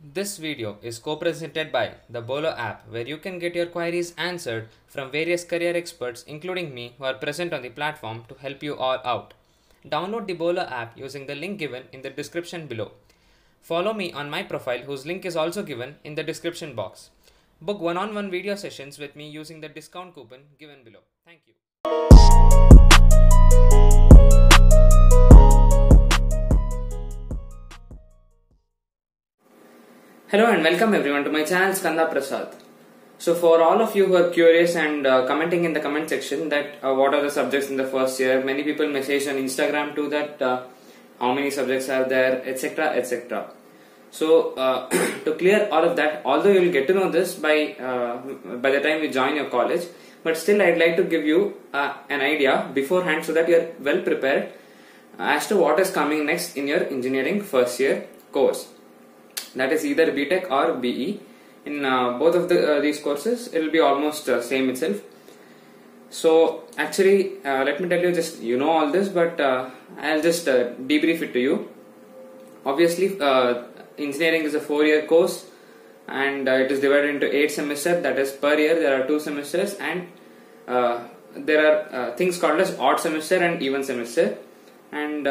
This video is co-presented by the Bolo app, where you can get your queries answered from various career experts including me who are present on the platform to help you all out. Download the Bolo app using the link given in the description below. Follow me on my profile, whose link is also given in the description box. Book one-on-one video sessions with me using the discount coupon given below. Thank you. Hello and welcome everyone to my channel Skanda Prasad. So for all of you who are curious and commenting in the comment section that what are the subjects in the first year, many people message on Instagram too that how many subjects are there, etc, etc. So to clear all of that, although you will get to know this by the time you join your college, but still I'd like to give you an idea beforehand so that you are well prepared as to what is coming next in your engineering first year course. That is either B.Tech or BE. In both of these courses, it will be almost same itself. So actually, let me tell you, just you know all this, but I'll just debrief it to you. Obviously, engineering is a 4-year course, and it is divided into 8 semesters. That is, per year there are 2 semesters, and there are things called as odd semester and even semester. And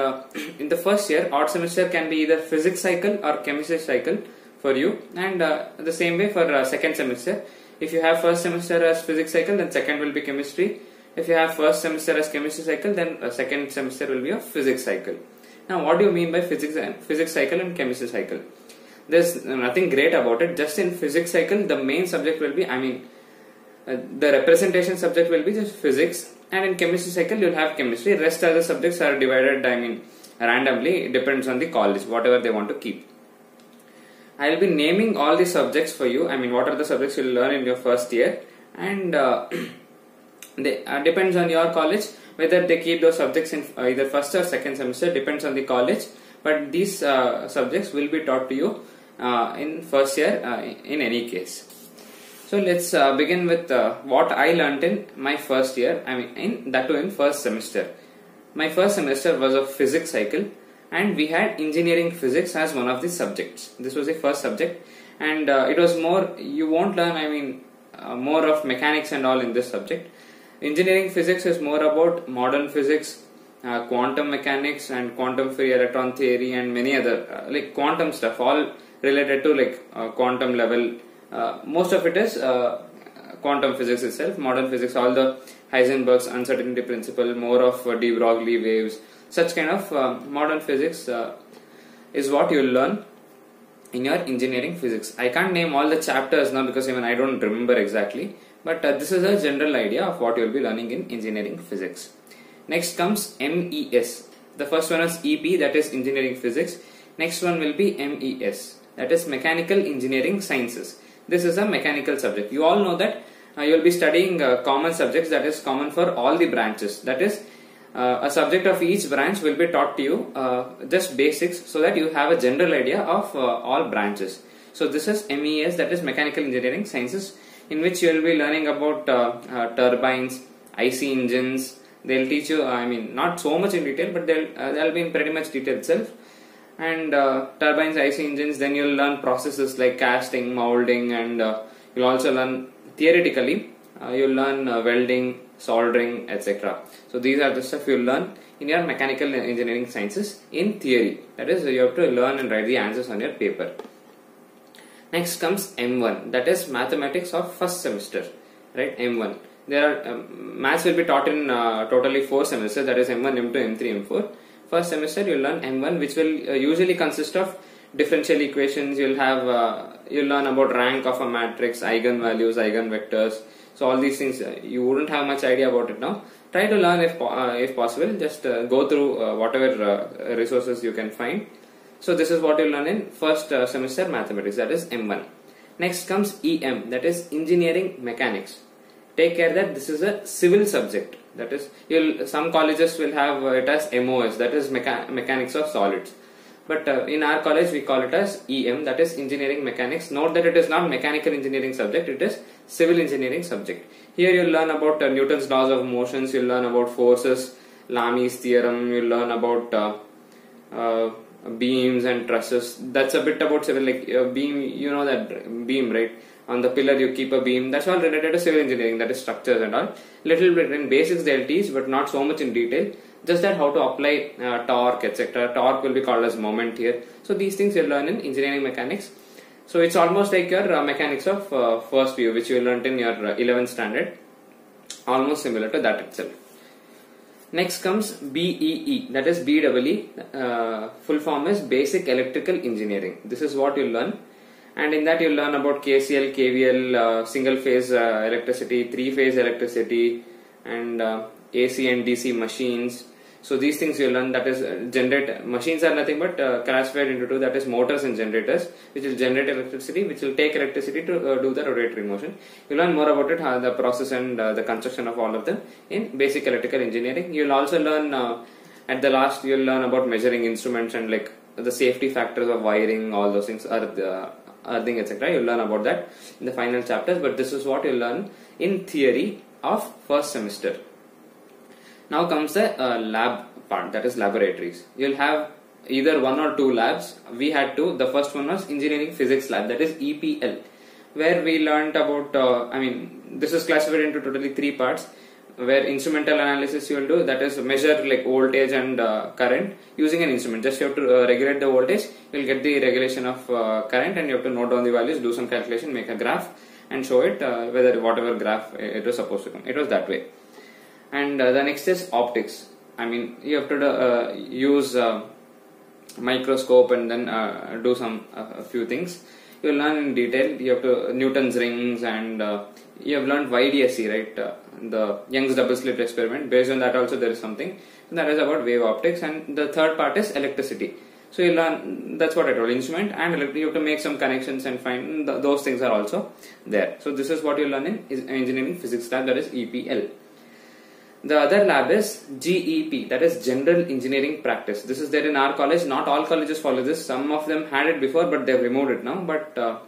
in the first year, odd semester can be either physics cycle or chemistry cycle for you, and the same way for second semester. If you have first semester as physics cycle, then second will be chemistry. If you have first semester as chemistry cycle, then second semester will be a physics cycle. Now, what do you mean by physics cycle and chemistry cycle? There's nothing great about it. Just in physics cycle, the main subject will be, the representation subject will be just physics. And in chemistry cycle, you'll have chemistry. Rest other subjects are divided, randomly. It depends on the college, whatever they want to keep. I'll be naming all the subjects for you. What are the subjects you'll learn in your first year. And they depends on your college, whether they keep those subjects in either first or second semester, depends on the college. But these subjects will be taught to you in first year in any case. So let's begin with what I learnt in my first year, that too in first semester. My first semester was a physics cycle, and we had engineering physics as one of the subjects. This was the first subject, and it was more, you won't learn, more of mechanics and all in this subject. Engineering physics is more about modern physics, quantum mechanics and quantum free electron theory and many other like quantum stuff, all related to quantum level. Most of it is quantum physics itself, modern physics, all the Heisenberg's uncertainty principle, more of de Broglie waves, such kind of modern physics is what you will learn in your engineering physics. I can't name all the chapters now because even I don't remember exactly, but this is a general idea of what you will be learning in engineering physics. Next comes MES. The first one is EP, that is engineering physics. Next one will be MES, that is mechanical engineering sciences. This is a mechanical subject. You all know that you will be studying common subjects, that is common for all the branches. That is, a subject of each branch will be taught to you, just basics, so that you have a general idea of all branches. So this is MES, that is mechanical engineering sciences, in which you will be learning about turbines, IC engines. They will teach you, not so much in detail, but they'll be in pretty much detail itself. And turbines, IC engines, then you'll learn processes like casting, molding, and you'll also learn theoretically, you'll learn welding, soldering, etc. So these are the stuff you'll learn in your mechanical engineering sciences in theory. That is, you have to learn and write the answers on your paper. Next comes M1, that is mathematics of first semester, right? M1. There are maths will be taught in totally 4 semesters, that is M1, M2, M3, M4. First semester you'll learn M1, which will usually consist of differential equations. You'll learn about rank of a matrix, eigenvalues, eigenvectors. So all these things you wouldn't have much idea about it now. Try to learn if possible. Just go through whatever resources you can find. So this is what you'll learn in first semester mathematics, that is M1. Next comes EM, that is engineering mechanics. Take care that this is a civil subject. That is, some colleges will have it as MOS, that is mechanics of solids. But in our college we call it as EM, that is engineering mechanics. Note that it is not mechanical engineering subject, it is civil engineering subject. Here you will learn about Newton's laws of motions, you will learn about forces, Lami's theorem, you will learn about beams and trusses. That's a bit about civil, like beam, you know that beam, right? On the pillar you keep a beam. That's all related to civil engineering, that is structures and all. Little bit in basics they'll teach, but not so much in detail. Just that how to apply torque, etc. Torque will be called as moment here. So these things you'll learn in engineering mechanics. So it's almost like your mechanics of first view, which you learned in your 11th standard. Almost similar to that itself. Next comes BEE, that is BEE. Full form is Basic Electrical Engineering. This is what you learn, and in that you learn about KCL, KVL, single phase electricity, three phase electricity, and AC and DC machines. So these things you learn, that is generate machines are nothing but classified into two, that is motors and generators, which will generate electricity, which will take electricity to do the rotatory motion. You learn more about it, how the process and the construction of all of them in basic electrical engineering. You will also learn at the last you will learn about measuring instruments and like the safety factors of wiring, all those things, earthing, etc. You will learn about that in the final chapters, but this is what you learn in theory of first semester. Now comes the lab part, that is laboratories. You'll have either one or two labs. We had two. The first one was engineering physics lab, that is EPL, where we learnt about, this is classified into totally three parts, where instrumental analysis you will do, that is measure like voltage and current using an instrument. Just you have to regulate the voltage, you will get the regulation of current, and you have to note down the values, do some calculation, make a graph and show it whether whatever graph it was supposed to come. It was that way. And the next is optics. You have to use microscope and then do some a few things. You will learn in detail. You have to Newton's rings, and you have learned YDSE, right? The Young's double slit experiment. Based on that also there is something. That is about wave optics. And the third part is electricity. So you learn, that's what I told, instrument and electricity. You have to make some connections and find those things are also there. So this is what you learn in engineering physics lab, that is EPL. The other lab is GEP, that is General Engineering Practice. This is there in our college. Not all colleges follow this. Some of them had it before, but they've removed it now. But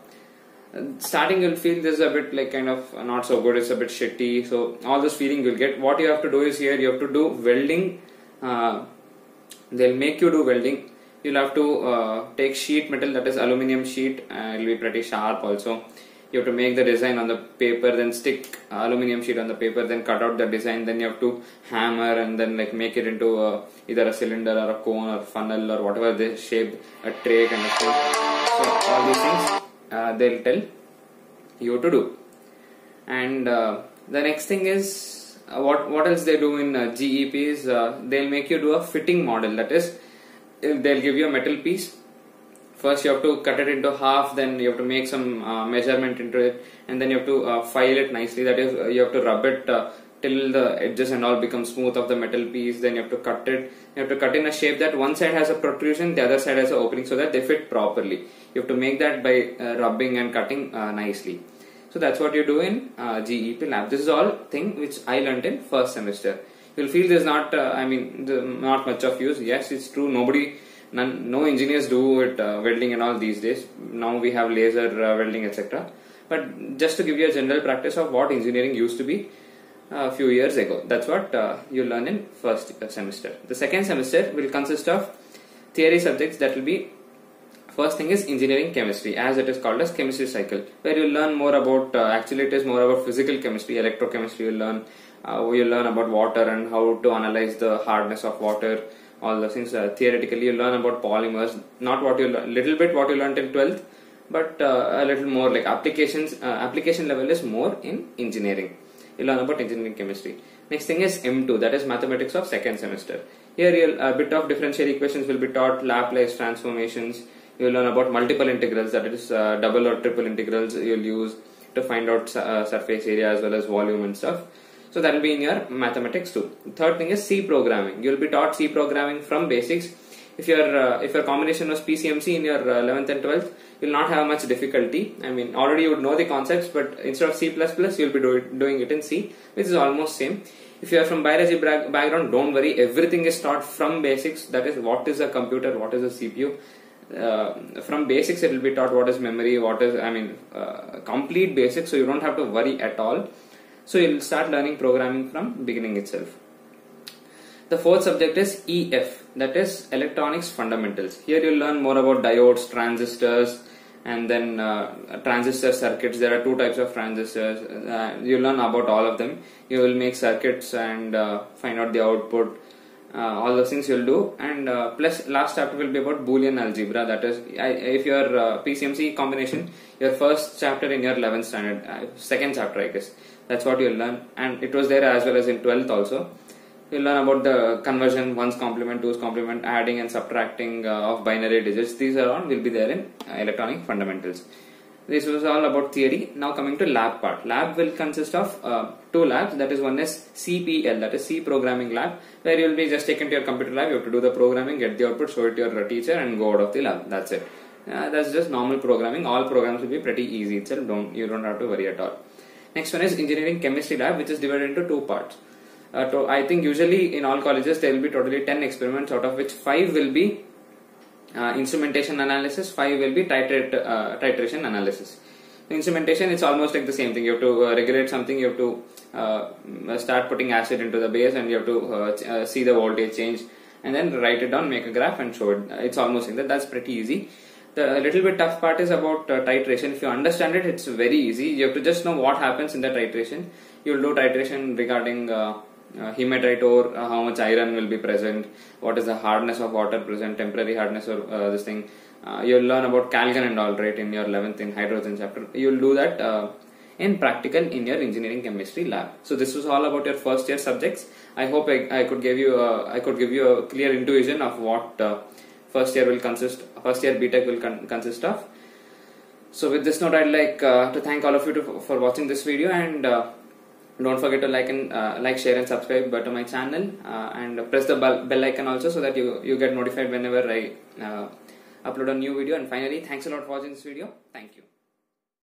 starting you'll feel this is a bit like kind of not so good. It's a bit shitty. So all this feeling you'll get. What you have to do is here you have to do welding. They'll make you do welding. You'll have to take sheet metal, that is aluminium sheet. It'll be pretty sharp also. You have to make the design on the paper, then stick aluminium sheet on the paper, then cut out the design, then you have to hammer and then like make it into either a cylinder or a cone or funnel or whatever they shape, a tray kind of thing. So all these things they'll tell you to do. And the next thing is what else they do in GEP is they'll make you do a fitting model, that is they'll give you a metal piece. First you have to cut it into half, then you have to make some measurement into it, and then you have to file it nicely, that is you have to rub it till the edges and all become smooth of the metal piece. Then you have to cut it, you have to cut in a shape that one side has a protrusion, the other side has an opening, so that they fit properly. You have to make that by rubbing and cutting nicely. So that's what you do in GEP lab. This is all thing which I learnt in first semester. You'll feel there's not not much of use. Yes, it's true, no engineers do it welding and all these days. Now we have laser welding, etc. But just to give you a general practice of what engineering used to be a few years ago. That's what you learn in first semester. The second semester will consist of theory subjects. That will be, first thing is engineering chemistry, as it is called as chemistry cycle, where you learn more about actually it is more about physical chemistry, electrochemistry. You learn about water and how to analyze the hardness of water. All those things theoretically you learn about polymers, not what you little bit what you learned in 12th, but a little more like applications. Application level is more in engineering. You learn about engineering chemistry. Next thing is M2, that is mathematics of second semester. Here a bit of differential equations will be taught, Laplace transformations. You will learn about multiple integrals, that is double or triple integrals you will use to find out surface area as well as volume and stuff. So that will be in your mathematics too. Third thing is C programming. You will be taught C programming from basics. If your combination was PCMC in your 11th and 12th, you will not have much difficulty. Already you would know the concepts, but instead of C++, you will be doing it in C, which is almost same. If you are from biology background, don't worry. Everything is taught from basics. That is, what is a computer, what is a CPU. From basics, it will be taught what is memory, what is complete basics. So you don't have to worry at all. So you'll start learning programming from beginning itself. The fourth subject is EF, that is Electronics Fundamentals. Here you'll learn more about diodes, transistors, and then transistor circuits. There are two types of transistors. You'll learn about all of them. You will make circuits and find out the output. All those things you'll do, and plus last chapter will be about Boolean algebra. That is, if your PCMC combination, your first chapter in your 11th standard, second chapter I guess, that's what you'll learn, and it was there as well as in 12th also. You'll learn about the conversion, ones complement, twos complement, adding and subtracting of binary digits. These are all will be there in electronic fundamentals. This was all about theory. Now coming to lab part. Lab will consist of two labs. That is, one is CPL, that is C programming lab, where you will be just taken to your computer lab. You have to do the programming, get the output, show it to your teacher, and go out of the lab. That's it. That's just normal programming. All programs will be pretty easy itself. You don't have to worry at all. Next one is engineering chemistry lab, which is divided into two parts. I think usually in all colleges there will be totally 10 experiments, out of which 5 will be instrumentation analysis, 5 will be titration analysis. Instrumentation, it's almost like the same thing. You have to regulate something, you have to start putting acid into the base, and you have to see the voltage change, and then write it down, make a graph and show it. It's almost like that. That's pretty easy. The little bit tough part is about titration. If you understand it, it's very easy. You have to just know what happens in the titration. You'll do titration regarding hematite ore, how much iron will be present, what is the hardness of water present, temporary hardness, or this thing. You'll learn about calgon and all, right, in your 11th in hydrogen chapter. You'll do that in practical in your engineering chemistry lab. So this was all about your first year subjects. I hope I could give you a clear intuition of what first year B.Tech will consist of. So with this note, I'd like to thank all of you for watching this video, and don't forget to like, share and subscribe to my channel, and press the bell icon also, so that you get notified whenever I upload a new video. And finally, thanks a lot for watching this video. Thank you.